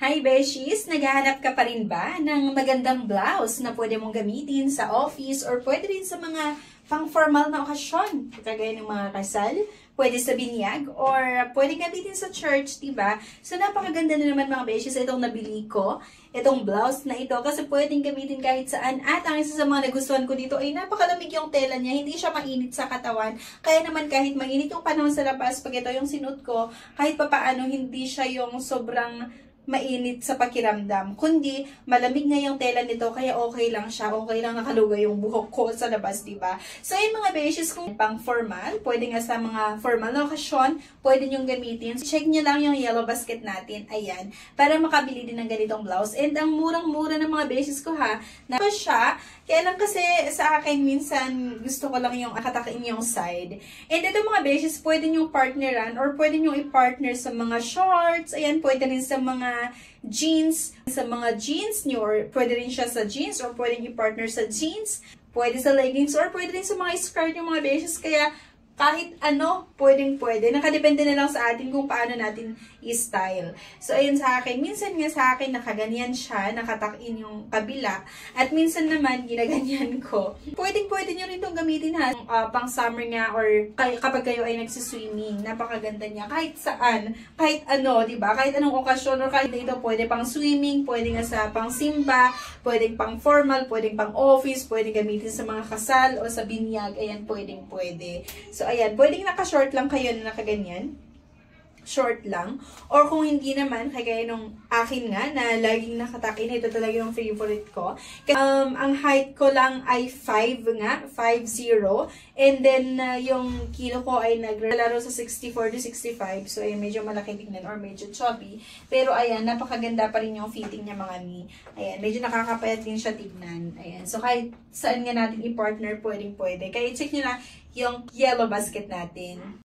Hi Beshies! Naghahanap ka pa rin ba ng magandang blouse na pwede mong gamitin sa office or pwede rin sa mga pang-formal na okasyon? Kagaya ng mga kasal, pwede sa binyag, or pwede gamitin sa church, diba? So napakaganda na naman mga Beshies itong nabili ko, itong blouse na ito, kasi pwedeng gamitin kahit saan. At ang isa sa mga nagustuhan ko dito ay napakalamig yung tela niya, hindi siya mainit sa katawan. Kaya naman kahit mainit yung panahon sa labas, pag ito yung sinuot ko, kahit papaano hindi siya yung sobrang mainit sa pakiramdam, kundi malamig nga yung tela nito, kaya okay lang siya, okay lang nakalugay yung buhok ko sa labas, diba? So yun mga beshes, kung pang formal, pwede nga sa mga formal na okasyon, pwede nyong gamitin. Check nyo lang yung yellow basket natin, ayan, para makabili din ng ganitong blouse. And ang murang-mura ng mga beshes ko ha, na siya, kaya lang kasi sa akin minsan gusto ko lang yung akatakin yung side. And ito mga beshes, pwede nyong partneran or pwede nyong i-partner sa mga shorts, ayan, pwede rin sa mga jeans, nyo, or pwede rin siya sa jeans, or pwede i-partner sa jeans, pwede sa leggings, or pwede rin sa mga skirt yung mga beshes. Kaya kahit ano, pwede. Nakadepende na lang sa atin kung paano natin i-style. So, ayun sa akin. Minsan nga sa akin, nakaganyan siya, nakatakin yung kabila. At minsan naman, ginaganyan ko. Pwede nyo rin itong gamitin ha. Pang summer nga, or kapag kayo ay nagsiswimming, napakaganda niya. Kahit saan, kahit ano, diba? Kahit anong okasyon, or kahit ito, pwede pang swimming, pwede nga sa pang simba, pwede pang formal, pwede pang office, pwede gamitin sa mga kasal o sa binyag. Ayan, pwede. So, ayan, pwedeng naka-short lang kayo na nakaganyan. Short lang. Or kung hindi naman, kagaya nung akin nga, na laging nakatakin, ito talaga yung favorite ko. Ang height ko lang ay 5 nga, 5'0". And then, yung kilo ko ay naglalaro sa 64 to 65. So, ay medyo malaki tignan or medyo chubby. Pero, ayan, napakaganda pa rin yung fitting niya mga mi. Ayan, medyo nakakapayat din siya tignan. Ayan, so kahit saan nga natin i-partner, pwede. Kaya check nyo na yung yellow basket natin.